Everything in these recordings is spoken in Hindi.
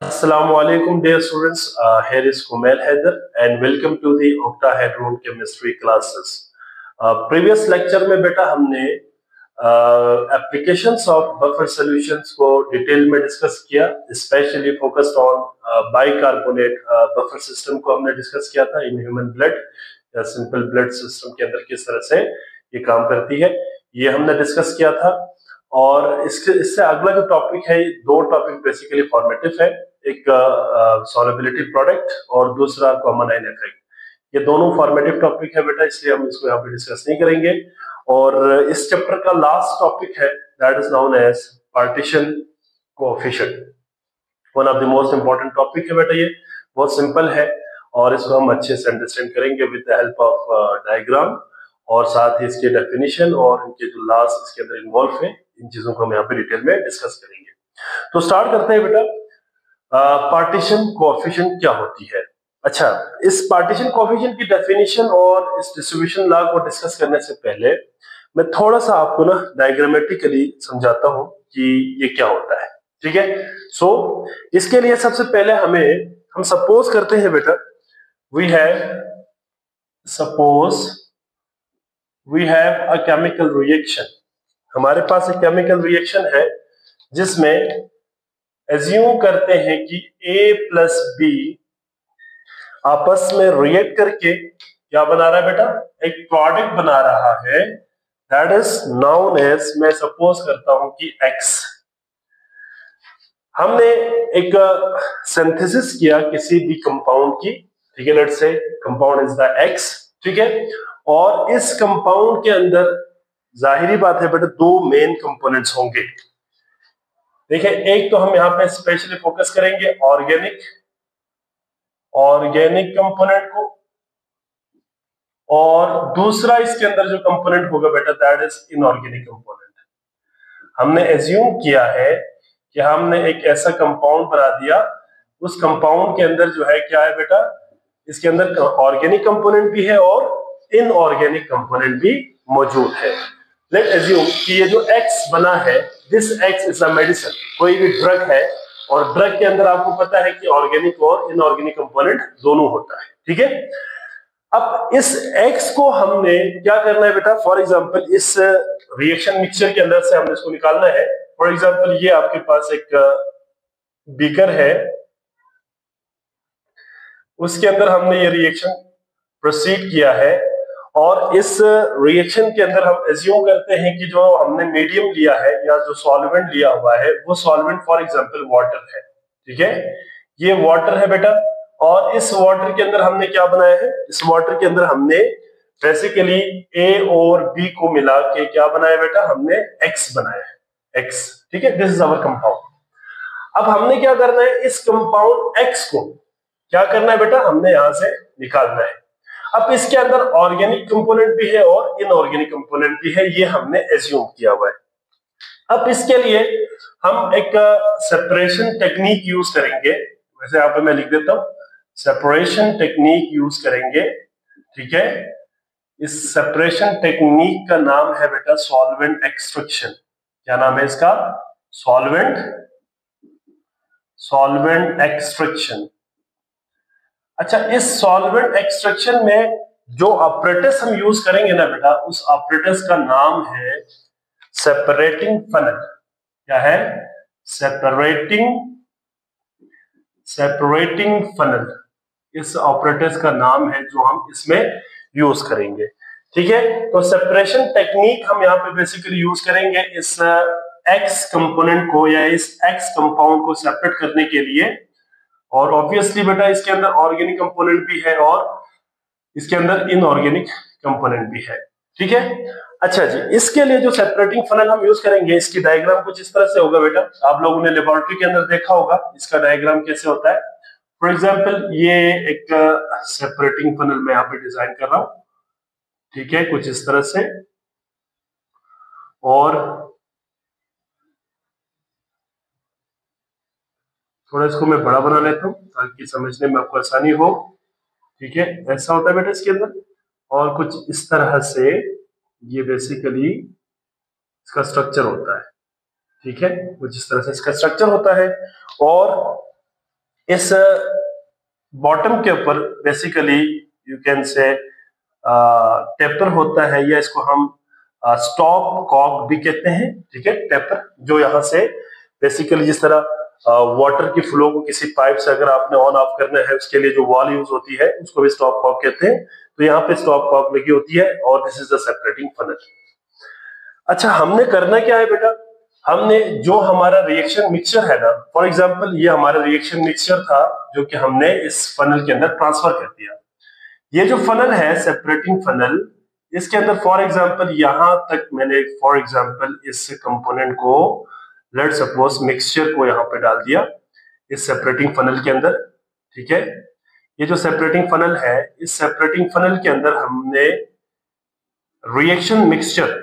Assalamualaikum dear students, here is Kumail Haider and welcome to the octahedron chemistry classes. Previous lecture में बेटा हमने applications of buffer solutions को डिटेल में डिस्कस किया, specially focused on bicarbonate buffer system को हमने डिस्कस किया था इन ह्यूमन ब्लड या सिंपल ब्लड सिस्टम के अंदर किस तरह से ये काम करती है, ये हमने डिस्कस किया था। और इससे अगला जो टॉपिक है, दो टॉपिक बेसिकली फॉर्मेटिव है, एक सॉल्युबिलिटी प्रोडक्ट और दूसरा कॉमन आयन इफेक्ट। ये दोनों फॉर्मेटिव टॉपिक है बेटा, इसलिए हम इसको यहाँ पे डिस्कस नहीं करेंगे। और इस चैप्टर का लास्ट टॉपिक है that is known as partition coefficient. One of the most important topic है बेटा, ये बहुत सिंपल है और इसको हम अच्छे से अंडरस्टैंड करेंगे with the help of diagram और साथ ही इसके डेफिनेशन और इनके जो लास्ट इसके अंदर इन्वॉल्व है, इन चीजों को हम यहाँ पे डिटेल में डिस्कस करेंगे। तो स्टार्ट करते हैं बेटा, पार्टीशन कोएफिशिएंट क्या होती है। अच्छा, इस पार्टीशन कोएफिशिएंट की डेफिनेशन और इस डिस्ट्रीब्यूशन लॉ को डिस्कस करने से पहले मैं थोड़ा सा आपको ना डायग्रामेटिकली समझाता हूं कि ये क्या होता है, ठीक है। सो इसके लिए सबसे पहले हम सपोज करते हैं बेटा, we have a chemical reaction. हमारे पास एक केमिकल रिएक्शन है जिसमें एज्यूम करते हैं कि A प्लस B आपस में रिएक्ट करके क्या बना रहा है बेटा, एक प्रोडक्ट बना रहा है दैट इज नाउन एज, मैं सपोज करता हूं कि X। हमने एक सिंथेसिस किया किसी भी कंपाउंड की, ठीक है, let's say compound is the X, ठीक है। और इस कंपाउंड के अंदर जाहिरी बात है बेटा दो मेन कंपोनेंट्स होंगे। देखिए, एक तो हम यहाँ पे स्पेशली फोकस करेंगे ऑर्गेनिक कंपोनेंट को, और दूसरा इसके अंदर जो कंपोनेंट होगा बेटा दैट इज इनऑर्गेनिक कंपोनेंट। हमने एज्यूम किया है कि हमने एक ऐसा कंपाउंड बना दिया, उस कंपाउंड के अंदर जो है क्या है बेटा, इसके अंदर ऑर्गेनिक कंपोनेंट भी है और इनऑर्गेनिक कंपोनेंट भी मौजूद है। लेट एज्यूम कि ये जो X बना है, this X is a medicine, कोई भी ड्रग है, और ड्रग के अंदर आपको पता है कि ऑर्गेनिक और इनऑर्गेनिक कंपोनेंट दोनों होता है, ठीक है। अब इस X को हमने क्या करना है बेटा, फॉर एग्जांपल इस रिएक्शन मिक्सचर के अंदर से हमने इसको निकालना है। फॉर एग्जांपल ये आपके पास एक बीकर है, उसके अंदर हमने ये रिएक्शन प्रोसीड किया है, और इस रिएक्शन के अंदर हम एज्यूम करते हैं कि जो हमने मीडियम लिया है या जो सॉल्वेंट लिया हुआ है वो सॉल्वेंट फॉर एग्जांपल वाटर है, ठीक है। ये वाटर है बेटा, और इस वाटर के अंदर हमने क्या बनाया है, इस वाटर के अंदर हमने बेसिकली A और B को मिला के क्या बनाया बेटा, हमने X बनाया है, X, ठीक है। This is our compound. अब हमने क्या करना है, इस कंपाउंड X को क्या करना है बेटा, हमने यहां से निकालना है। अब इसके अंदर ऑर्गेनिक कंपोनेंट भी है और इनऑर्गेनिक कंपोनेंट भी है, ये हमने एज्यूम किया हुआ है। अब इसके लिए हम एक सेपरेशन टेक्निक यूज करेंगे, वैसे यहाँ पे मैं लिख देता हूं, सेपरेशन टेक्निक यूज करेंगे, ठीक है। इस सेपरेशन टेक्निक का नाम है बेटा सॉल्वेंट एक्सट्रैक्शन। क्या नाम है इसका, सॉल्वेंट एक्सट्रैक्शन। अच्छा, इस सॉल्वेंट एक्सट्रैक्शन में जो ऑपरेटर्स हम यूज करेंगे ना बेटा, उस ऑपरेटर्स का नाम है सेपरेटिंग फनल। क्या है, सेपरेटिंग फनल, इस ऑपरेटर्स का नाम है जो हम इसमें यूज करेंगे, ठीक है। तो सेपरेशन टेक्निक हम यहाँ पे बेसिकली यूज करेंगे इस X कंपोनेंट को या इस X कंपाउंड को सेपरेट करने के लिए। और ऑब्वियसली बेटा इसके अंदर ऑर्गेनिक कंपोनेंट भी है और इसके अंदर इनऑर्गेनिक कंपोनेंट भी है, ठीक है। अच्छा जी, इसके लिए जो सेपरेटिंग फनल हम यूज करेंगे, इसकी डायग्राम कुछ इस तरह से होगा बेटा, आप लोगों ने लेबोरेटरी के अंदर देखा होगा इसका डायग्राम कैसे होता है। फॉर एग्जांपल ये एक सेपरेटिंग फनल मैं यहाँ पे डिजाइन कर रहा हूं, ठीक है, कुछ इस तरह से। और थोड़ा इसको मैं बड़ा बना लेता हूं ताकि समझने में आपको आसानी हो, ठीक है। ऐसा होता है बेटा इसके अंदर, और कुछ इस तरह से ये बेसिकली इसका स्ट्रक्चर होता है, ठीक है, कुछ इस तरह से इसका स्ट्रक्चर होता है। और इस बॉटम के ऊपर basically you can say taper होता है, या इसको हम स्टॉप कॉक भी कहते हैं, ठीक है। टेपर जो यहाँ से बेसिकली जिस तरह वाटर की फ्लो को किसी पाइप से अगर आपने ऑन ऑफ करना है, उसके लिए जो वॉल यूज होती है उसको भी स्टॉप कॉक कहते हैं। तो यहाँ पे स्टॉप कॉक लगी होती है और this is the separating funnel. अच्छा, हमने करना क्या है बेटा, हमने जो हमारा रिएक्शन मिक्सचर है ना, फॉर एग्जांपल ये हमारा रिएक्शन मिक्सचर था जो कि हमने इस फनल के अंदर ट्रांसफर कर दिया। ये जो फनल है सेपरेटिंग फनल, इसके अंदर फॉर एग्जांपल यहां तक मैंने फॉर एग्जांपल इस कंपोनेंट को, लेट्स सपोज मिक्सचर को यहां पे डाल दिया इस सेपरेटिंग फनल के अंदर, ठीक है। ये जो सेपरेटिंग फनल है, इस सेपरेटिंग फनल के अंदर हमने रिएक्शन मिक्सचर,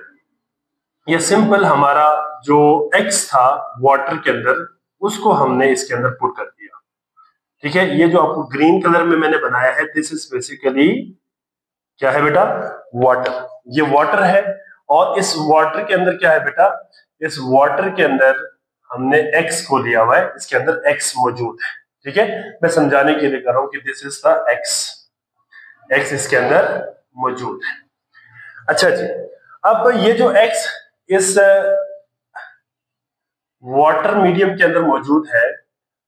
ये सिंपल हमारा जो एक्स था वाटर के अंदर, उसको हमने इसके अंदर पुट कर दिया, ठीक है। ये जो आपको ग्रीन कलर में मैंने बनाया है, दिस इज बेसिकली क्या है बेटा, वाटर। ये वाटर है और इस वाटर के अंदर क्या है बेटा, इस वाटर के अंदर हमने एक्स को लिया हुआ है, इसके अंदर एक्स मौजूद है, ठीक है। मैं समझाने के लिए कर रहा हूं कि this is the x, x इसके अंदर मौजूद है। अच्छा जी, अब ये जो एक्स इस वाटर मीडियम के अंदर मौजूद है,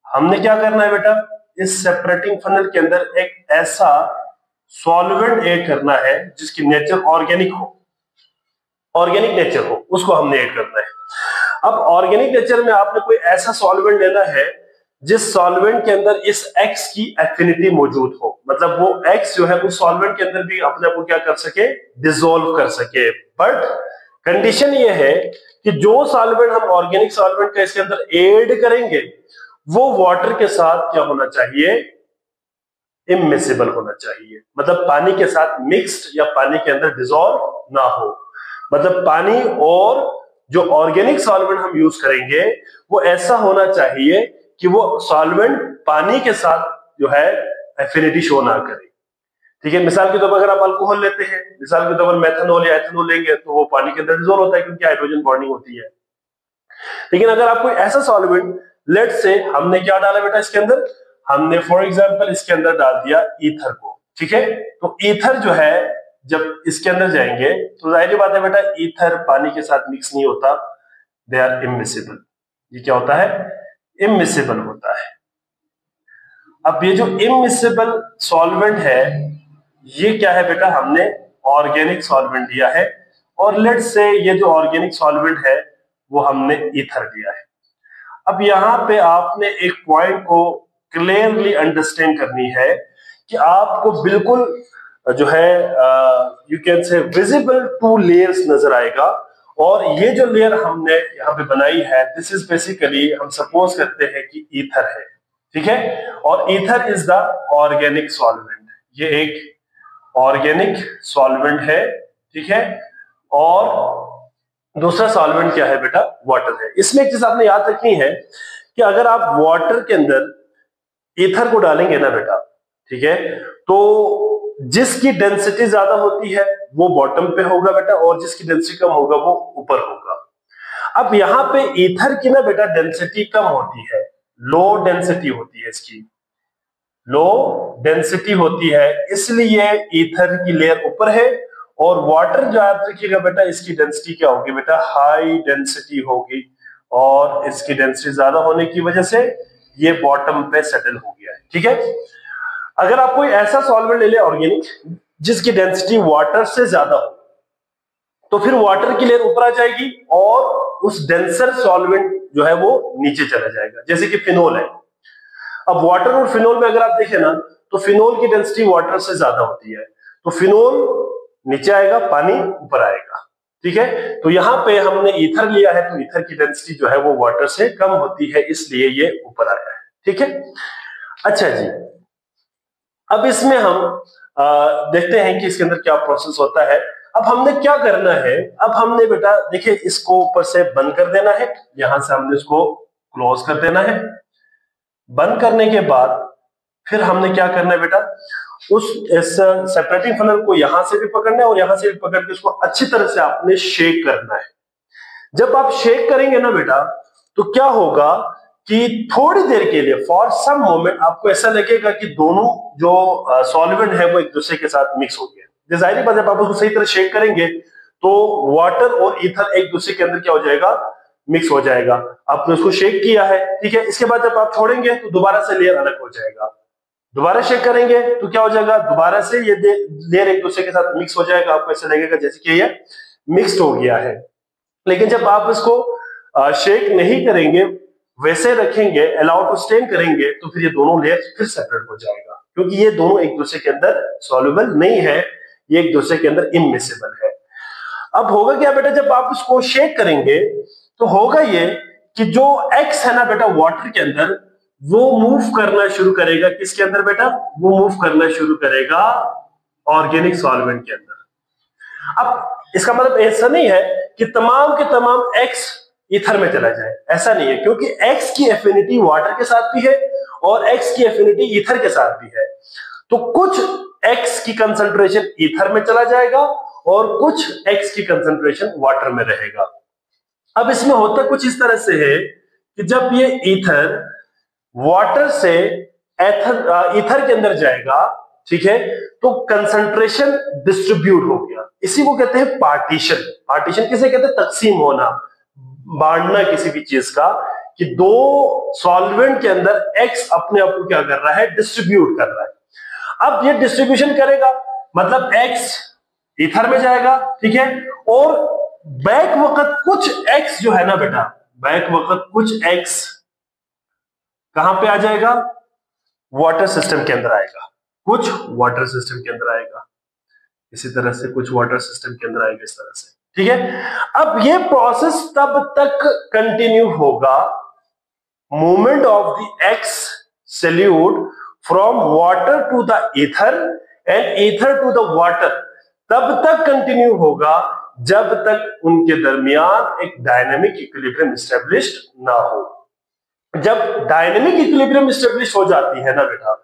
हमने क्या करना है बेटा, इस सेपरेटिंग फनल के अंदर एक ऐसा सॉल्वेंट ऐड करना है जिसकी नेचर ऑर्गेनिक हो, ऑर्गेनिक नेचर हो, उसको हमने ऐड करना है। अब ऑर्गेनिक नेचर में आपने कोई ऐसा सॉल्वेंट लेना है जिस सॉल्वेंट के अंदर इस एक्स की एफिनिटी मौजूद हो, मतलब वो एक्स जो है उस सॉल्वेंट के अंदर भी अपने आप को क्या कर सके, डिसॉल्व कर सके। बट कंडीशन ये है कि जो सॉल्वेंट हम ऑर्गेनिक सॉल्वेंट का इसके अंदर ऐड करेंगे वो वाटर के साथ क्या होना चाहिए, इमिसिबल होना चाहिए, मतलब पानी के साथ मिक्स्ड या पानी के अंदर डिसॉल्व ना हो। मतलब पानी और जो ऑर्गेनिक सॉल्वेंट हम यूज करेंगे वो ऐसा होना चाहिए कि वो सॉल्वेंट पानी के साथ जो है एफिनिटी शो ना करे, ठीक है। मिसाल के तौर पर अगर आप अल्कोहल लेते हैं, मिसाल के तौर पर मेथनॉल या एथेनॉल लेंगे तो वो पानी के अंदर डिसॉल्व होता है क्योंकि हाइड्रोजन बॉन्डिंग होती है। लेकिन अगर आप कोई ऐसा सॉल्वेंट, लेट से हमने क्या डाला बेटा इसके अंदर, हमने फॉर एग्जांपल इसके अंदर डाल दिया ईथर को, ठीक है। तो ईथर जो है जब इसके अंदर जाएंगे तो जाहिर बात है बेटा, ईथर पानी के साथ मिक्स नहीं होता, दे आर इमिसिबल। ये क्या होता है, इमिसिबल होता है। अब ये जो इमिसिबल सॉल्वेंट है, ये क्या है बेटा, हमने ऑर्गेनिक सॉल्वेंट दिया है, और लेट से ये जो ऑर्गेनिक सॉल्वेंट है वो हमने ईथर दिया है। अब यहां पे आपने एक पॉइंट को क्लियरली अंडरस्टैंड करनी है कि आपको बिल्कुल जो है you can say visible two layers नजर आएगा, और ये जो लेयर हमने यहाँ पे बनाई है, दिस इज बेसिकली, हम सपोज करते हैं कि ईथर है, ठीक है। और ether is the organic solvent, ये एक ऑर्गेनिक सॉल्वेंट है, ठीक है। और दूसरा सॉल्वेंट क्या है बेटा, वाटर है। इसमें एक चीज आपने याद रखनी है कि अगर आप वाटर के अंदर ईथर को डालेंगे ना बेटा, ठीक है, तो जिसकी डेंसिटी ज्यादा होती है वो बॉटम पे होगा बेटा, और जिसकी डेंसिटी कम होगा वो ऊपर होगा। अब यहाँ पे ईथर की ना बेटा डेंसिटी कम होती है, लो डेंसिटी होती है, इसकी लो डेंसिटी होती है, इसलिए ईथर की लेयर ऊपर है। और वाटर जो याद रखिएगा बेटा, इसकी डेंसिटी क्या होगी बेटा, हाई डेंसिटी होगी, और इसकी डेंसिटी ज्यादा होने की वजह से ये बॉटम पे सेटल हो गया है, ठीक है। अगर आप कोई ऐसा सॉल्वेंट ले ले ऑर्गेनिक जिसकी डेंसिटी वाटर से ज्यादा हो, तो फिर वाटर की लेयर ऊपर आ जाएगी और उस डेंसर सॉल्वेंट जो है वो नीचे चला जाएगा, जैसे कि फिनोल है। अब वाटर और फिनोल में अगर आप देखें ना, तो फिनोल की डेंसिटी वाटर से ज्यादा होती है, तो फिनोल नीचे आएगा, पानी ऊपर आएगा, ठीक है। तो यहाँ पे हमने ईथर लिया है, तो ईथर की डेंसिटी जो है वो वाटर से कम होती है, इसलिए ये ऊपर आया है, ठीक है। अच्छा जी, अब इसमें हम देखते हैं कि इसके अंदर क्या प्रोसेस होता है। अब हमने क्या करना है, अब हमने बेटा देखिए इसको ऊपर से बंद कर देना है, यहां से हमने इसको क्लोज कर देना है। बंद करने के बाद फिर हमने क्या करना है बेटा, उस सेपरेटिंग फनल को यहां से भी पकड़ना है और यहां से भी पकड़ के उसको अच्छी तरह से आपने शेक करना है। जब आप शेक करेंगे ना बेटा, तो क्या होगा कि थोड़ी देर के लिए फॉर सम मोमेंट आपको ऐसा लगेगा कि दोनों जो सॉल्वेंट है वो एक दूसरे के साथ मिक्स हो गया। जाहिर बात है, आप उसको सही तरह शेक करेंगे तो वाटर और ईथर एक दूसरे के अंदर क्या हो जाएगा, मिक्स हो जाएगा। आपने उसको शेक किया है, ठीक है। इसके बाद जब आप छोड़ेंगे तो दोबारा से लेयर अलग हो जाएगा, दोबारा शेक करेंगे तो क्या हो जाएगा, दोबारा से ये लेयर एक दूसरे के साथ मिक्स हो जाएगा। आपको ऐसा लगेगा जैसे कि ये मिक्स्ड हो गया है। लेकिन जब आप इसको शेक नहीं करेंगे, वैसे रखेंगे, अलाउ टू स्टेन करेंगे, तो फिर ये दोनों लेयर फिर सेपरेट हो जाएगा, क्योंकि ये दोनों एक दूसरे के अंदर सॉल्युबल नहीं है, ये एक दूसरे के अंदर इमिसिबल है। अब होगा क्या बेटा, जब आप इसको शेक करेंगे तो होगा ये कि जो एक्स है ना बेटा वाटर के अंदर, वो मूव करना शुरू करेगा। किसके अंदर बेटा, वो मूव करना शुरू करेगा ऑर्गेनिक सॉल्वेंट के अंदर। अब इसका मतलब ऐसा नहीं है कि तमाम के तमाम एक्स ईथर में चला जाए, ऐसा नहीं है, क्योंकि एक्स की एफिनिटी वाटर के साथ भी है और एक्स की एफिनिटी ईथर के साथ भी है। तो कुछ एक्स की कंसंट्रेशन ईथर में चला जाएगा और कुछ एक्स की कंसंट्रेशन वाटर में रहेगा। अब इसमें होता कुछ इस तरह से है कि जब ये ईथर वाटर से ईथर के अंदर जाएगा, ठीक है, तो कंसंट्रेशन डिस्ट्रीब्यूट हो गया। इसी को कहते हैं पार्टीशन। पार्टीशन किसे कहते हैं, तकसीम होना, बांटना किसी भी चीज का, कि दो सॉल्वेंट के अंदर एक्स अपने आप को क्या कर रहा है, डिस्ट्रीब्यूट कर रहा है। अब ये डिस्ट्रीब्यूशन करेगा, मतलब एक्स ईथर में जाएगा, ठीक है, और बैक वक्त कुछ एक्स जो है ना बेटा, बैक वक्त कुछ एक्स कहां पे आ जाएगा, वाटर सिस्टम के अंदर आएगा, कुछ वाटर सिस्टम के अंदर आएगा, इसी तरह से कुछ वाटर सिस्टम के अंदर आएगा, इस तरह से, ठीक है। अब ये प्रोसेस तब तक कंटिन्यू होगा, movement of the X solute from water to the ether and ether to the water, तब तक कंटिन्यू होगा जब तक उनके दरमियान एक डायनेमिक इक्विलिब्रियम एस्टेब्लिश्ड ना हो। जब डायनेमिक इक्विलिब्रियम एस्टेब्लिश हो जाती है ना बेटा,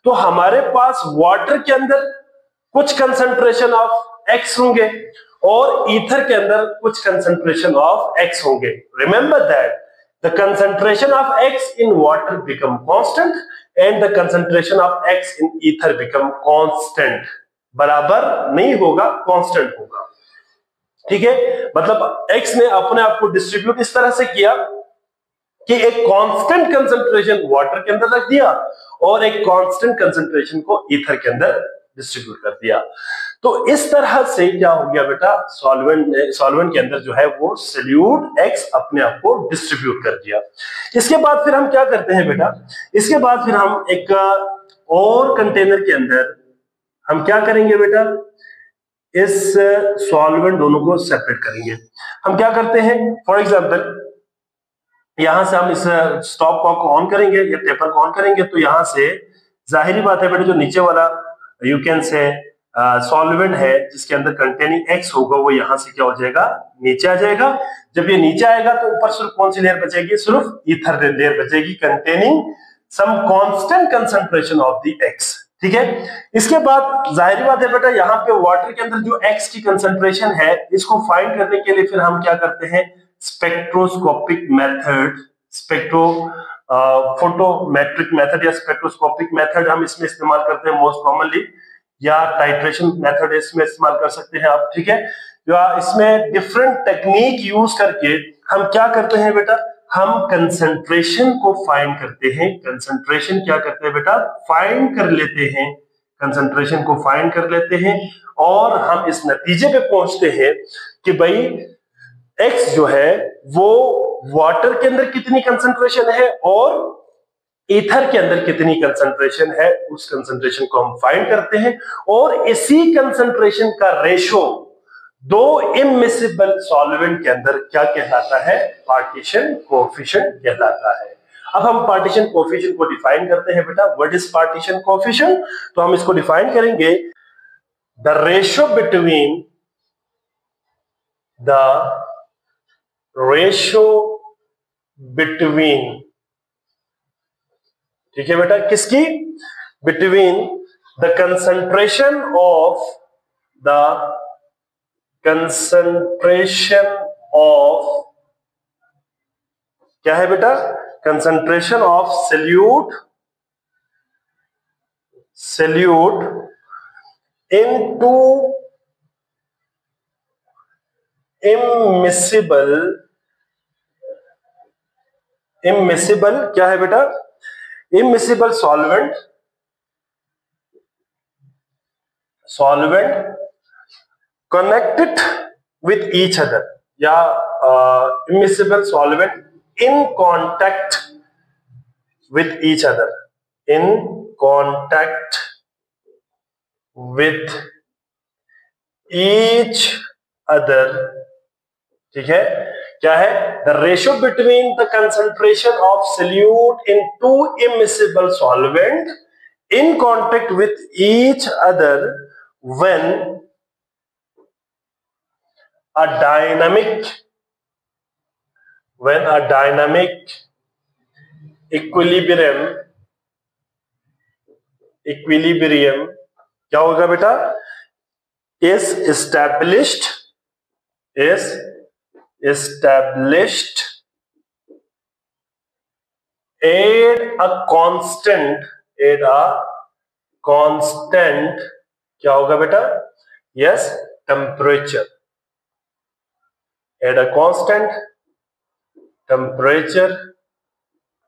तो हमारे पास वाटर के अंदर कुछ कंसंट्रेशन ऑफ एक्स होंगे और ईथर के अंदर कुछ कंसंट्रेशन ऑफ एक्स होंगे। Remember that the concentration of x in water become constant and the concentration of x in ether become constant. बराबर नहीं होगा, कांस्टेंट होगा, ठीक है। मतलब एक्स ने अपने आप को डिस्ट्रीब्यूट इस तरह से किया कि एक कांस्टेंट कंसंट्रेशन वाटर के अंदर रख दिया और एक कांस्टेंट कंसंट्रेशन को ईथर के अंदर डिस्ट्रीब्यूट कर दिया। तो इस तरह से क्या हो गया बेटा, सॉल्वेंट के अंदर जो है वो सॉल्यूट एक्स अपने आप को डिस्ट्रीब्यूट कर दिया। इसके बाद फिर हम क्या करते हैं बेटा, इसके बाद फिर हम एक और कंटेनर के अंदर हम क्या करेंगे बेटा, इस सॉल्वेंट दोनों को सेपरेट करेंगे। हम क्या करते हैं, फॉर एग्जांपल यहां से हम इस स्टॉप कॉक को ऑन करेंगे या टेपर को ऑन करेंगे, तो यहां से जाहिर बात है बेटा जो नीचे वाला यू कैन से सॉल्वेंट है जिसके अंदर कंटेनिंग एक्स होगा, वो यहां से क्या हो जाएगा, नीचे आ जाएगा। जब ये नीचे आएगा तो ऊपर सिर्फ कौन सी लेयर बचेगी, सिर्फ ईथर लेयर बचेगी containing some constant concentration of the X, ठीक है। इसके बाद जाहिर बात है बेटा यहाँ पे वाटर के अंदर जो एक्स की कंसंट्रेशन है, इसको फाइंड करने के लिए फिर हम क्या करते हैं, स्पेक्ट्रोस्कोपिक मेथड, फोटोमेट्रिक मेथड या स्पेक्ट्रोस्कोपिक मेथड हम इसमें इस्तेमाल करते हैं मोस्ट कॉमनली, या टाइट्रेशन मेथड इसमें इस्तेमाल कर सकते हैं आप, ठीक है। या इसमें डिफरेंट टेक्निक यूज करके हम क्या करते हैं बेटा, हम कंसंट्रेशन को फाइंड करते हैं। कंसंट्रेशन क्या करते हैं बेटा, फाइंड कर लेते हैं, कंसंट्रेशन को फाइंड कर लेते हैं और हम इस नतीजे पे पहुंचते हैं कि भाई एक्स जो है वो वाटर के अंदर कितनी कंसंट्रेशन है और ईथर के अंदर कितनी कंसंट्रेशन है, उस कंसंट्रेशन को हम फाइंड करते हैं और इसी कंसंट्रेशन का रेशो दो इमिसिबल सॉल्वेंट के अंदर क्या कहलाता है, पार्टीशन कोएफिशिएंट कहलाता है। अब हम पार्टीशन कोएफिशिएंट को डिफाइन करते हैं बेटा, व्हाट इज पार्टीशन कोएफिशिएंट, तो हम इसको डिफाइन करेंगे, द रेशो बिटवीन ठीक है बेटा, किसकी, बिटवीन द कंसंट्रेशन ऑफ क्या है बेटा, concentration of solute into immiscible क्या है बेटा, immiscible solvent connected with each other, या immiscible solvent in contact with each other, in contact with each other, ठीक है। क्या है, the ratio between the concentration of solute in to immiscible solvent in contact with each other when a dynamic equilibrium क्या होगा बेटा, is established at a constant क्या होगा बेटा, yes, temperature, at a constant temperature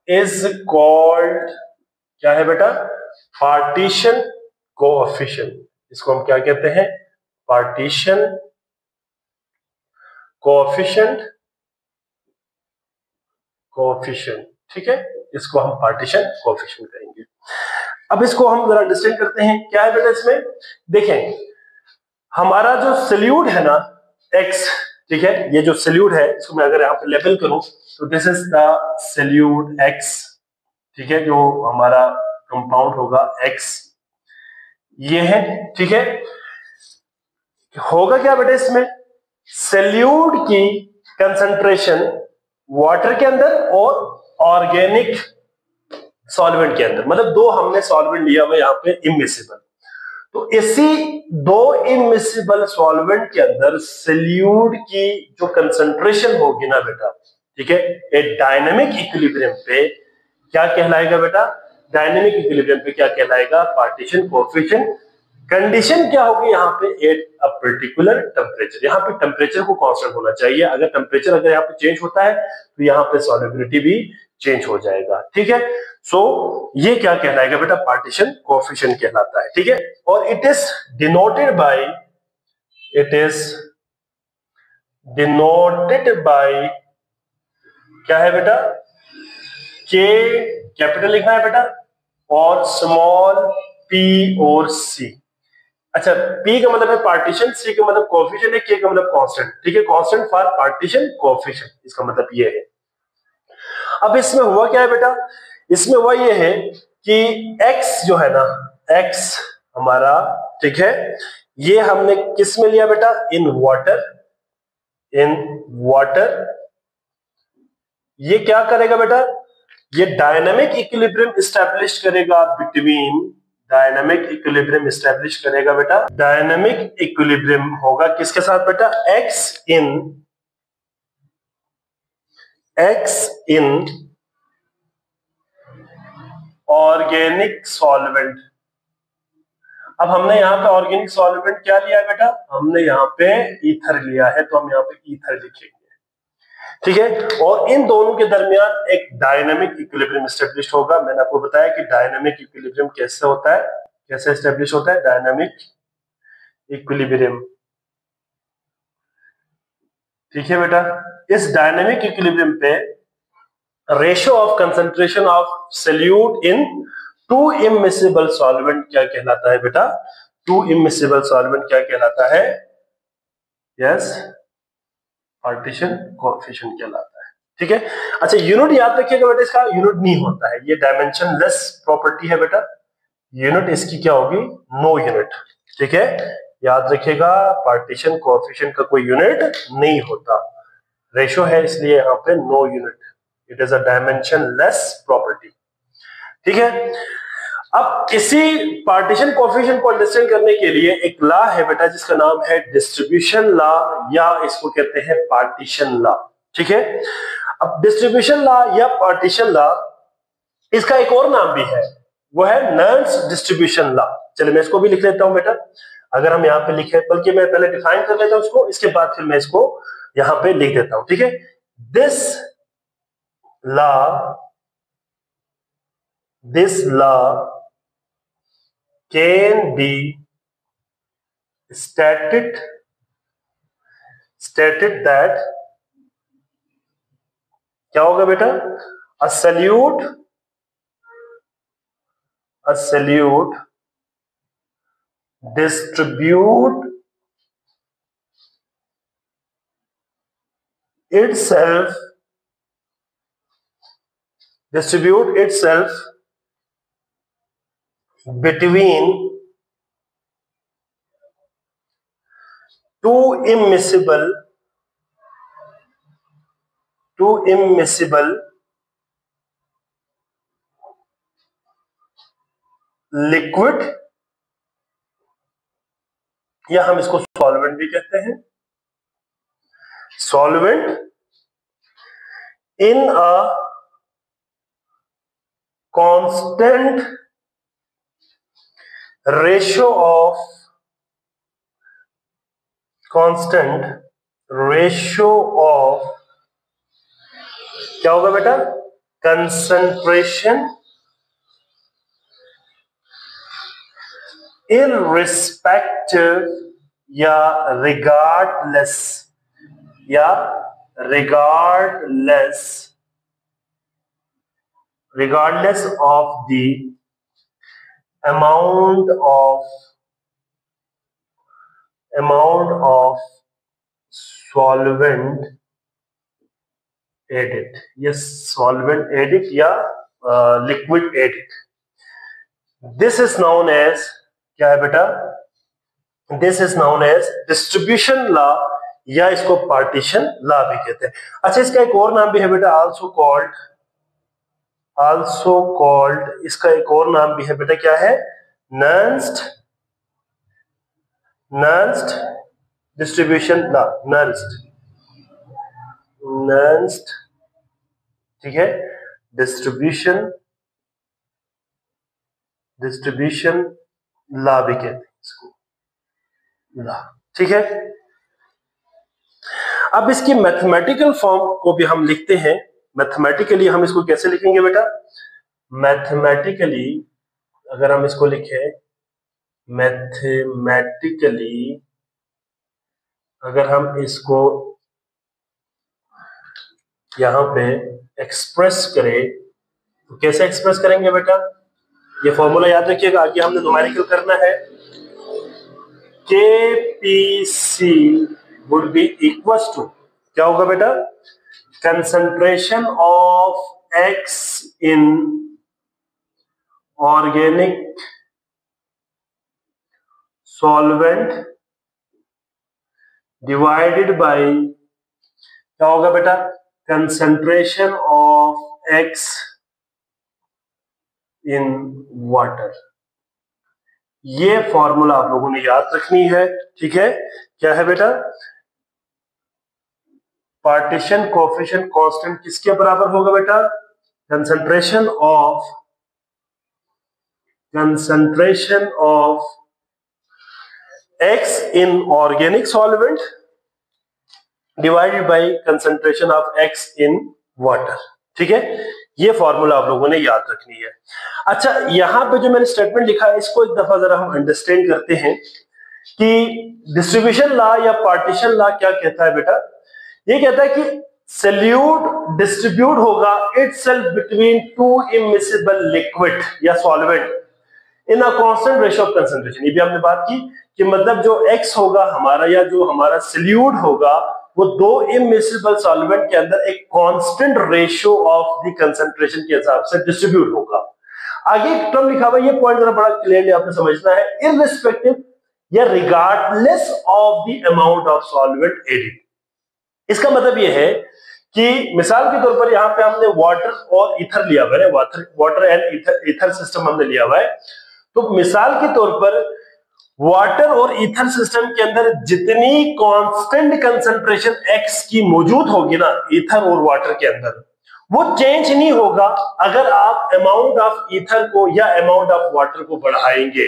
is called क्या है बेटा, पार्टीशन कोएफिशिएंट। इसको हम क्या कहते हैं, पार्टीशन कोएफिशिएंट, ठीक है, इसको हम पार्टीशन कोएफिशिएंट कहेंगे। अब इसको हम जरा अंडरस्टैंड करते हैं, क्या है बेटा इसमें, देखें हमारा जो सोल्यूट है ना X, ठीक है, ये जो सोल्यूट है इसको मैं अगर यहाँ पे लेबल करूं तो this is the solute X, ठीक है, जो हमारा कंपाउंड होगा X ये है, ठीक है। होगा क्या बेटा इसमें, सोल्यूट की कंसंट्रेशन वाटर के अंदर और ऑर्गेनिक सॉल्वेंट के अंदर, मतलब दो हमने सॉल्वेंट लिया हुआ यहाँ पे इमिसिबल, तो इसी दो इमिसिबल सॉल्वेंट के अंदर सोल्यूट की जो कंसंट्रेशन होगी ना बेटा, ठीक है, एक डायनामिक इक्विलिब्रियम पे क्या कहलाएगा बेटा, डायनामिक इक्विलिब्रियम पे क्या कहलाएगा, पार्टीशन कोएफिशिएंट। कंडीशन क्या होगी यहाँ पे, एट अ पर्टिकुलर टेम्परेचर, यहाँ पे टेम्परेचर को कांस्टेंट होना चाहिए, अगर टेम्परेचर अगर यहाँ पे चेंज होता है तो यहाँ पे सॉल्युबिलिटी भी चेंज हो जाएगा, ठीक है। सो ये क्या कहलाएगा बेटा, पार्टीशन कोएफिशिएंट कहलाता है, ठीक है। और इट इज डिनोटेड बाय क्या है बेटा, के कैपिटल लिखना है बेटा और स्मॉल p और c। अच्छा, p का मतलब है पार्टीशन, c का मतलब कोएफिशिएंट है, k का मतलब कांस्टेंट, ठीक है, कांस्टेंट फॉर पार्टीशन कोएफिशिएंट, इसका मतलब ये है। अब इसमें हुआ क्या है बेटा, इसमें हुआ ये है कि x जो है ना, x हमारा, ठीक है, ये हमने किस में लिया बेटा, इन वाटर, ये क्या करेगा बेटा, ये डायनामिक इक्विलिब्रियम एस्टैब्लिश करेगा बिटवीन, डायनामिक इक्विलिब्रियम एस्टैब्लिश करेगा बेटा, डायनामिक इक्विलिब्रियम होगा किसके साथ बेटा, x इन ऑर्गेनिक सॉल्वेंट। अब हमने यहाँ पे ऑर्गेनिक सॉल्वेंट क्या लिया है बेटा, हमने यहाँ पे ईथर लिया है, तो हम यहाँ पे ईथर लिखेंगे, ठीक है। और इन दोनों के दरमियान एक डायनामिक इक्विलिब्रियम एस्टैब्लिश होगा। मैंने आपको बताया कि डायनामिक इक्विलिब्रियम कैसे होता है, कैसे एस्टैब्लिश होता है डायनामिक इक्विलिब्रियम, ठीक है बेटा। इस डायनामिक इक्विलिब्रियम पे ratio of concentration of solute in to immiscible solvent क्या कहलाता है बेटा, टू इमिसिबल सॉल्वेंट क्या कहलाता है, यस, पार्टीशन कोएफिशिएंट कहलाता है, ठीक है। अच्छा, यूनिट याद रखिएगा बेटा, इसका यूनिट नहीं होता है, ये डायमेंशनलेस प्रॉपर्टी है बेटा, यूनिट इसकी क्या होगी, नो यूनिट, ठीक है, याद रखिएगा, पार्टीशन कोएफिशिएंट का कोई यूनिट नहीं होता, रेशियो है इसलिए यहाँ पे no unit, it is a dimensionless property, ठीक है। अब इसी पार्टीशन कोएफिशिएंट को अंडरस्टैंड करने के लिए एक लॉ है बेटा जिसका नाम है डिस्ट्रीब्यूशन लॉ, या इसको कहते हैं पार्टीशन लॉ, ठीक है। अब डिस्ट्रीब्यूशन लॉ या पार्टीशन लॉ, इसका एक और नाम भी है, वो है नर्न्स डिस्ट्रीब्यूशन लॉ। चलिए मैं इसको भी लिख लेता हूं बेटा, अगर हम यहाँ पे लिखे, बल्कि मैं पहले डिफाइन कर लेता हूं इसको, इसके बाद फिर मैं इसको यहाँ पे लिख देता हूं, ठीक है। This law can be stated that, क्या होगा बेटा, a solute distribute itself between two immiscible liquid, या हम इसको सॉल्वेंट भी कहते हैं, solvent in a constant ratio of क्या होगा बेटा, कंसंट्रेशन irrespective या regardless of the amount of solvent added, yes, solvent added या liquid added. This is known as, क्या है बेटा, this is known as distribution law, या इसको पार्टीशन लॉ भी कहते हैं। अच्छा, इसका एक और नाम भी है बेटा, आल्सो कॉल्ड, इसका एक और नाम भी है बेटा, क्या है, नर्न्स डिस्ट्रीब्यूशन लॉ, नर्न्स, ठीक है, डिस्ट्रीब्यूशन लॉ भी कहते हैं इसको, लॉ, ठीक है। अब इसकी मैथमेटिकल फॉर्म को भी हम लिखते हैं, मैथमेटिकली हम इसको कैसे लिखेंगे बेटा, मैथमेटिकली अगर हम इसको लिखें, मैथमेटिकली अगर हम इसको यहां पे एक्सप्रेस करें, तो कैसे एक्सप्रेस करेंगे बेटा, ये फॉर्मूला याद रखिएगा, आगे हमने न्यूमेरिकल करना है, KPC would be equals to, क्या होगा बेटा, concentration of X in organic solvent divided by, क्या होगा बेटा, concentration of X in water. ये फॉर्मूला आप लोगों ने याद रखनी है, ठीक है। क्या है बेटा, पार्टीशन कोएफिशिएंट कांस्टेंट किसके बराबर होगा बेटा, concentration of X in organic solvent divided by concentration of X in water, ठीक है। ये फॉर्मूला आप लोगों ने याद रखनी है। अच्छा, यहां पे जो मैंने स्टेटमेंट लिखा है, इसको एक दफा जरा हम अंडरस्टैंड करते हैं कि डिस्ट्रीब्यूशन लॉ या पार्टीशन लॉ क्या कहता है बेटा, ये कहता है कि सॉल्यूट डिस्ट्रीब्यूट होगा itself between two immiscible liquid या solvent in a constant ratio of concentration. ये भी हमने बात की कि मतलब जो X होगा हमारा, या जो हमारा सॉल्यूट होगा, वो दो इमिसिबल सॉल्वेंट के अंदर एक constant ratio of the concentration के हिसाब से डिस्ट्रीब्यूट होगा। आगे एक टर्म लिखा हुआ है, ये पॉइंट जरा बड़ा क्लियरली आपने समझना है, इररिस्पेक्टिव या regardless of the amount of solvent added. इसका मतलब ये है कि मिसाल के तौर पर यहां पे हमने वाटर और ईथर लिया हुआ है, वाटर एंड ईथर सिस्टम हमने लिया हुआ है। तो मिसाल के तौर पर वाटर और ईथर सिस्टम के अंदर जितनी कांस्टेंट कंसंट्रेशन एक्स की मौजूद होगी ना ईथर और वाटर के अंदर, वो चेंज नहीं होगा अगर आप अमाउंट ऑफ ईथर को या अमाउंट ऑफ वाटर को बढ़ाएंगे।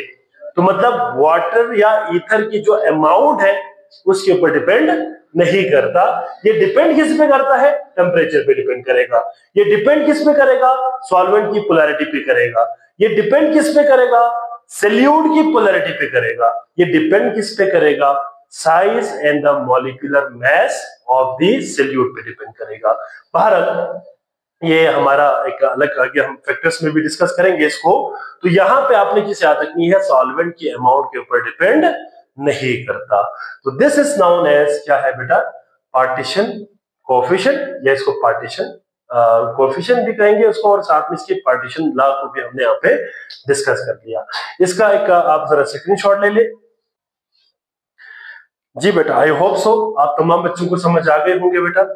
तो मतलब वाटर या ईथर की जो अमाउंट है उसके ऊपर डिपेंड नहीं करता। ये डिपेंड किस पे करता है? टेम्परेचर पे डिपेंड करेगा। ये डिपेंड किस पे करेगा? सॉल्वेंट की पोलैरिटी पे करेगा। ये डिपेंड किस पे करेगा? सॉल्यूट की पोलैरिटी पे करेगा। ये डिपेंड किस पे करेगा? Size and the molecular mass of the solute पे डिपेंड करेगा। बहरहाल ये हमारा एक अलग, आगे हम फैक्टर्स में भी डिस्कस करेंगे इसको। तो यहां पे आपने चीज याद रखनी है, सॉल्वेंट की अमाउंट के ऊपर डिपेंड नहीं करता। तो दिस इज नाउन एज क्या है बेटा? पार्टीशन कोएफिशिएंट, या इसको पार्टीशन कोएफिशिएंट भी कहेंगे उसको, और साथ में इसके पार्टीशन लॉ को भी हमने यहाँ पे डिस्कस कर लिया। इसका एक आप जरा स्क्रीनशॉट ले ले। जी बेटा, आई होप सो आप तमाम बच्चों को समझ आ गए होंगे बेटा।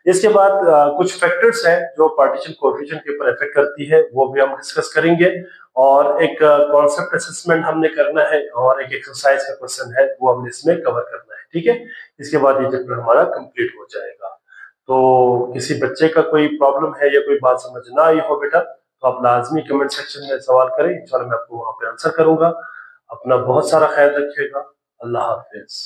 इसके बाद कुछ फैक्टर्स हैं जो पार्टीशन कोएफिशिएंट के ऊपर इफेक्ट करती है, वो भी हम डिस्कस करेंगे। और एक कॉन्सेप्ट असेसमेंट हमने करना है, और एक एक्सरसाइज का क्वेश्चन है वो हमने इसमें कवर करना है, ठीक है। इसके बाद ये चैप्टर हमारा कंप्लीट हो जाएगा। तो किसी बच्चे का कोई प्रॉब्लम है या कोई बात समझ ना आई हो बेटा, तो आप लाजमी कमेंट सेक्शन में सवाल करें, इंशाल्लाह मैं आपको वहां पे आंसर करूंगा। अपना बहुत सारा ख्याल रखिएगा। अल्लाह हाफिज।